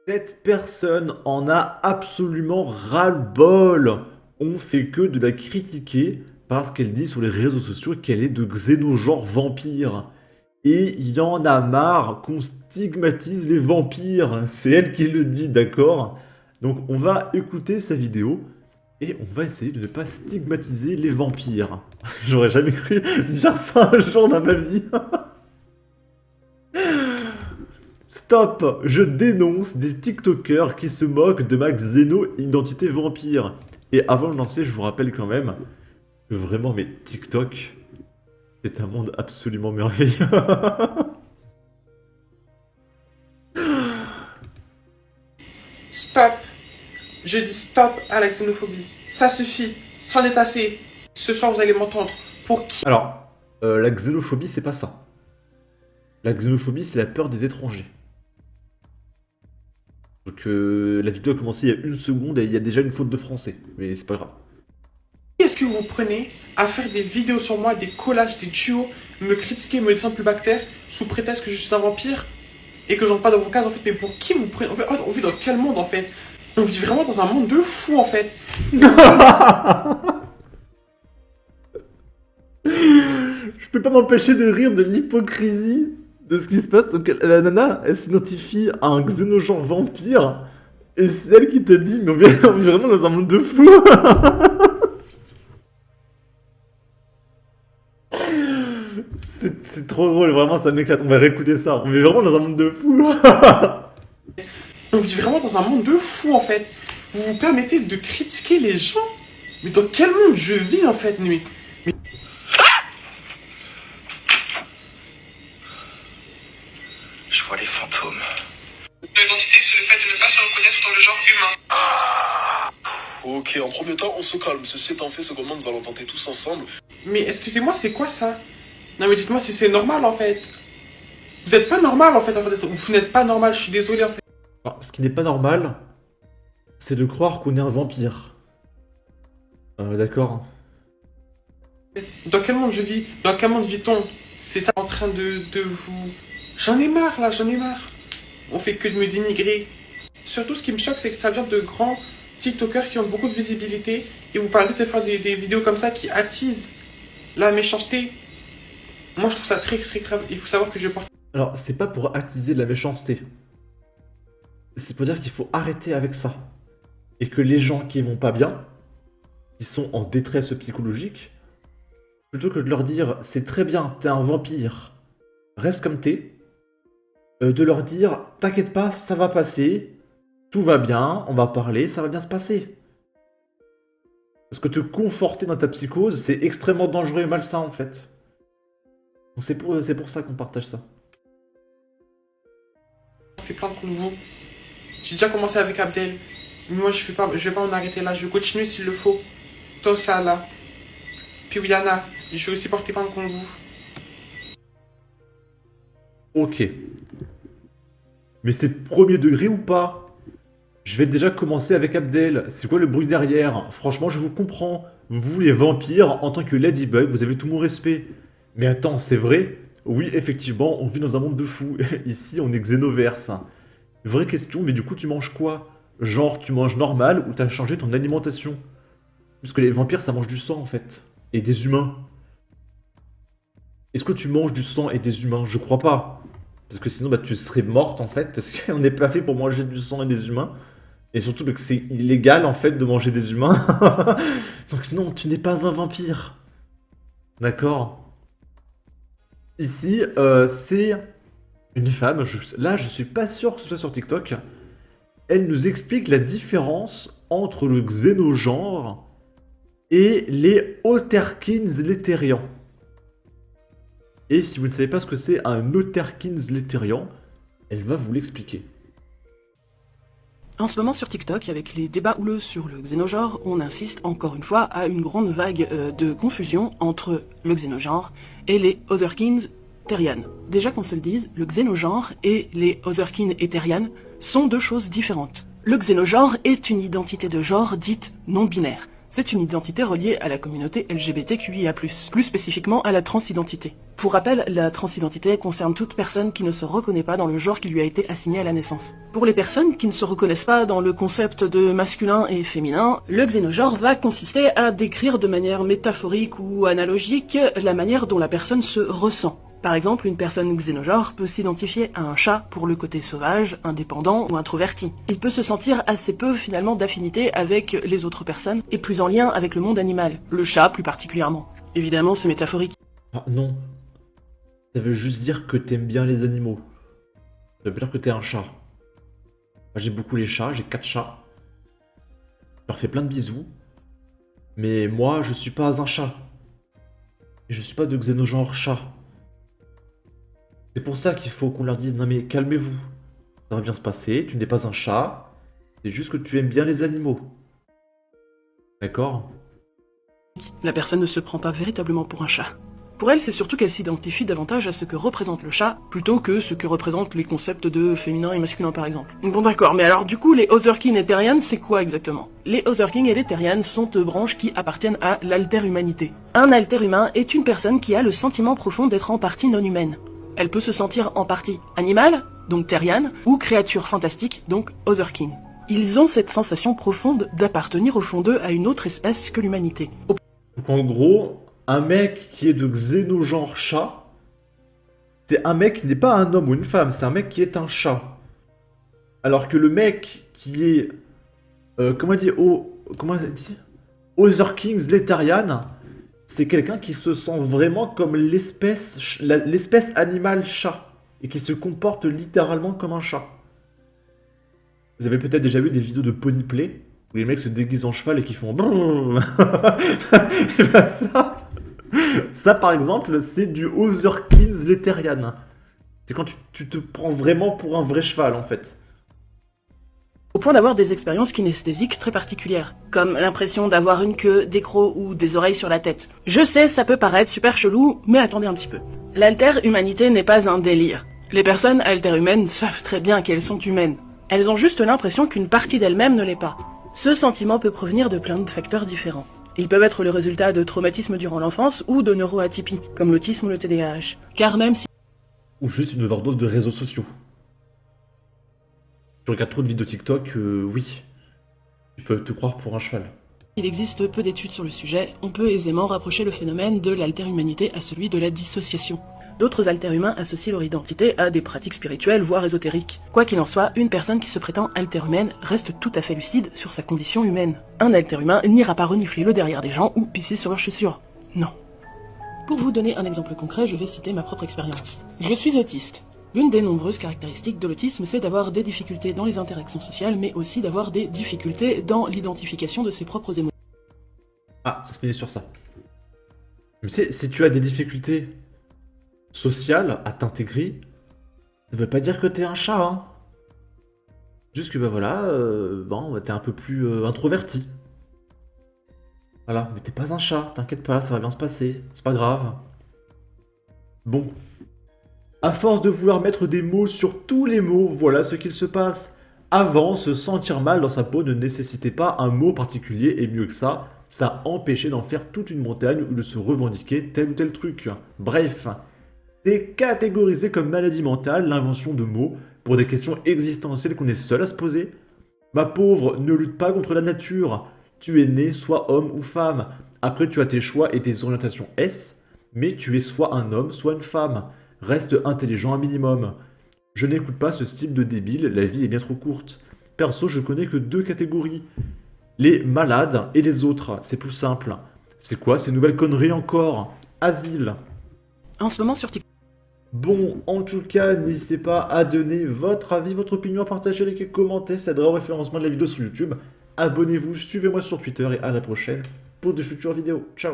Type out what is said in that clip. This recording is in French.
Cette personne en a absolument ras-le-bol. On fait que de la critiquer parce qu'elle dit sur les réseaux sociaux qu'elle est de xénogenre vampire. Et il en a marre qu'on stigmatise les vampires. C'est elle qui le dit, d'accord? Donc on va écouter sa vidéo et on va essayer de ne pas stigmatiser les vampires. J'aurais jamais cru dire ça un jour dans ma vie. Stop! Je dénonce des TikTokers qui se moquent de ma xéno-identité vampire. Et avant de lancer, je vous rappelle quand même que vraiment, mais TikTok, c'est un monde absolument merveilleux. Stop. Je dis stop à la xénophobie. Ça suffit. C'en est assez. Ce soir, vous allez m'entendre. Pour qui? Alors, la xénophobie, c'est pas ça. La xénophobie, c'est la peur des étrangers. Donc, la vidéo a commencé il y a 1 seconde et il y a déjà une faute de français. Mais c'est pas grave. Qui est-ce que vous prenez à faire des vidéos sur moi, des collages, des duos, me critiquer, me descendre plus bactère, sous prétexte que je suis un vampire et que j'entre pas dans vos cases en fait? Mais pour qui vous prenez? En fait, on vit dans quel monde en fait? On vit vraiment dans un monde de fous en fait. Je peux pas m'empêcher de rire de l'hypocrisie de ce qui se passe. Donc la nana, elle s'identifie à un xénogenre vampire. Et c'est elle qui te dit, mais on vit vraiment dans un monde de fous. C'est trop drôle, vraiment ça m'éclate. On va réécouter ça. On vit vraiment dans un monde de fous. On vit vraiment dans un monde de fous en fait. Vous vous permettez de critiquer les gens? Mais dans quel monde je vis en fait, nuit? Je vois les fantômes. L'identité, c'est le fait de ne pas se reconnaître dans le genre humain. Ok, en premier temps, on se calme. Ceci étant fait, secondairement, nous allons tenter tous ensemble. Mais excusez-moi, c'est quoi ça? Non mais dites-moi si c'est normal en fait. Vous êtes pas normal en fait. Vous n'êtes pas normal, je suis désolé en fait. Alors, ce qui n'est pas normal, c'est de croire qu'on est un vampire. D'accord. Dans quel monde je vis? Dans quel monde vit-on? C'est ça en train de vous... J'en ai marre là, j'en ai marre. On fait que de me dénigrer. Surtout ce qui me choque, c'est que ça vient de grands TikTokers qui ont beaucoup de visibilité. Et vous parlez de faire des vidéos comme ça qui attisent la méchanceté. Moi je trouve ça très très grave. Il faut savoir que je porte... Alors, c'est pas pour attiser de la méchanceté. C'est pour dire qu'il faut arrêter avec ça. Et que les gens qui vont pas bien, qui sont en détresse psychologique, plutôt que de leur dire c'est très bien, t'es un vampire, reste comme t'es, de leur dire t'inquiète pas, ça va passer, tout va bien, on va parler, ça va bien se passer. Parce que te conforter dans ta psychose, c'est extrêmement dangereux et malsain en fait. Donc c'est pour ça qu'on partage ça. Fait plainte contre vous. J'ai déjà commencé avec Abdel. Mais moi je vais pas en arrêter là. Je vais continuer s'il le faut. Toi ça là. Puis Yana, je vais aussi porter plainte contre vous. Ok. Mais c'est premier degré ou pas? Je vais déjà commencer avec Abdel. C'est quoi le bruit derrière? Franchement, je vous comprends. Vous, les vampires, en tant que Ladybug, vous avez tout mon respect. Mais attends, c'est vrai? Oui, effectivement, on vit dans un monde de fous. Ici, on est xénoverse. Vraie question, mais du coup, tu manges quoi? Genre, tu manges normal ou t'as changé ton alimentation? Parce que les vampires, ça mange du sang, en fait. Et des humains. Est-ce que tu manges du sang et des humains? Je crois pas. Parce que sinon, bah, tu serais morte, en fait, parce qu'on n'est pas fait pour manger du sang et des humains. Et surtout parce que c'est illégal, en fait, de manger des humains. Donc non, tu n'es pas un vampire. D'accord? Ici, c'est une femme, là je suis pas sûr que ce soit sur TikTok. Elle nous explique la différence entre le xénogenre et les Otterkins léthériens. Et si vous ne savez pas ce que c'est un Otterkins léthérian, elle va vous l'expliquer. En ce moment sur TikTok, avec les débats houleux sur le xénogenre, on insiste encore une fois à une grande vague de confusion entre le xénogenre et les Otherkins Terrian. Déjà qu'on se le dise, le xénogenre et les Otherkins et sont deux choses différentes. Le xénogenre est une identité de genre dite non binaire. C'est une identité reliée à la communauté LGBTQIA+, plus spécifiquement à la transidentité. Pour rappel, la transidentité concerne toute personne qui ne se reconnaît pas dans le genre qui lui a été assigné à la naissance. Pour les personnes qui ne se reconnaissent pas dans le concept de masculin et féminin, le xénogenre va consister à décrire de manière métaphorique ou analogique la manière dont la personne se ressent. Par exemple, une personne xénogenre peut s'identifier à un chat pour le côté sauvage, indépendant ou introverti. Il peut se sentir assez peu finalement d'affinité avec les autres personnes et plus en lien avec le monde animal, le chat plus particulièrement. Évidemment, c'est métaphorique. Ah non. Ça veut juste dire que t'aimes bien les animaux. Ça veut dire que t'es un chat. Moi, j'ai beaucoup les chats, j'ai 4 chats. Je leur fais plein de bisous. Mais moi, je suis pas un chat. Et je suis pas de xénogenre chat. C'est pour ça qu'il faut qu'on leur dise, non mais calmez-vous. Ça va bien se passer, tu n'es pas un chat. C'est juste que tu aimes bien les animaux. D'accord? La personne ne se prend pas véritablement pour un chat. Pour elle, c'est surtout qu'elle s'identifie davantage à ce que représente le chat, plutôt que ce que représentent les concepts de féminin et masculin par exemple. Bon d'accord, mais alors du coup, les Otherkin et Terrian, c'est quoi exactement? Les Otherkin et les Terrian sont deux branches qui appartiennent à l'alter-humanité. Un alter-humain est une personne qui a le sentiment profond d'être en partie non humaine. Elle peut se sentir en partie animale, donc Terrian, ou créature fantastique, donc Otherkin. Ils ont cette sensation profonde d'appartenir au fond d'eux à une autre espèce que l'humanité. Donc en gros, un mec qui est de xénogenre chat, c'est un mec qui n'est pas un homme ou une femme, c'est un mec qui est un chat. Alors que le mec qui est... comment on dit Otherkins Letarian, c'est quelqu'un qui se sent vraiment comme l'espèce animale chat, et qui se comporte littéralement comme un chat. Vous avez peut-être déjà vu des vidéos de Ponyplay, où les mecs se déguisent en cheval et qui font... Et ben ça par exemple, c'est du Otherkins Letarian. C'est quand tu te prends vraiment pour un vrai cheval en fait. Au point d'avoir des expériences kinesthésiques très particulières, comme l'impression d'avoir une queue, des crocs ou des oreilles sur la tête. Je sais, ça peut paraître super chelou, mais attendez un petit peu. L'alter-humanité n'est pas un délire. Les personnes alter-humaines savent très bien qu'elles sont humaines. Elles ont juste l'impression qu'une partie d'elles-mêmes ne l'est pas. Ce sentiment peut provenir de plein de facteurs différents. Ils peuvent être le résultat de traumatismes durant l'enfance ou de neuroatypies, comme l'autisme ou le TDAH. Car même si... Ou juste une overdose de réseaux sociaux. Tu regardes trop de vidéos TikTok, oui. Tu peux te croire pour un cheval. Il existe peu d'études sur le sujet, on peut aisément rapprocher le phénomène de l'alter-humanité à celui de la dissociation. D'autres alter-humains associent leur identité à des pratiques spirituelles, voire ésotériques. Quoi qu'il en soit, une personne qui se prétend alter-humaine reste tout à fait lucide sur sa condition humaine. Un alter-humain n'ira pas renifler le derrière des gens ou pisser sur leurs chaussures. Non. Pour vous donner un exemple concret, je vais citer ma propre expérience. Je suis autiste. L'une des nombreuses caractéristiques de l'autisme, c'est d'avoir des difficultés dans les interactions sociales, mais aussi d'avoir des difficultés dans l'identification de ses propres émotions. Ah, ça se finit sur ça. Mais si tu as des difficultés sociales à t'intégrer, ça veut pas dire que t'es un chat, hein. Juste que bah voilà, t'es un peu plus introverti. Voilà, mais t'es pas un chat, t'inquiète pas, ça va bien se passer, c'est pas grave. Bon. À force de vouloir mettre des mots sur tous les mots, voilà ce qu'il se passe. Avant, se sentir mal dans sa peau ne nécessitait pas un mot particulier, et mieux que ça empêchait d'en faire toute une montagne ou de se revendiquer tel ou tel truc. Bref, c'est catégorisé comme maladie mentale l'invention de mots pour des questions existentielles qu'on est seul à se poser. Ma pauvre, ne lutte pas contre la nature. Tu es né soit homme ou femme. Après, tu as tes choix et tes orientations S, mais tu es soit un homme, soit une femme. Reste intelligent un minimum. Je n'écoute pas ce style de débile, la vie est bien trop courte. Perso, je connais que 2 catégories. Les malades et les autres, c'est plus simple. C'est quoi ces nouvelles conneries encore? Asile. En ce moment sur TikTok. Bon, en tout cas, n'hésitez pas à donner votre avis, votre opinion, à partager, liker, commenter, ça aidera au référencement de la vidéo sur YouTube. Abonnez-vous, suivez-moi sur Twitter et à la prochaine pour de futures vidéos. Ciao!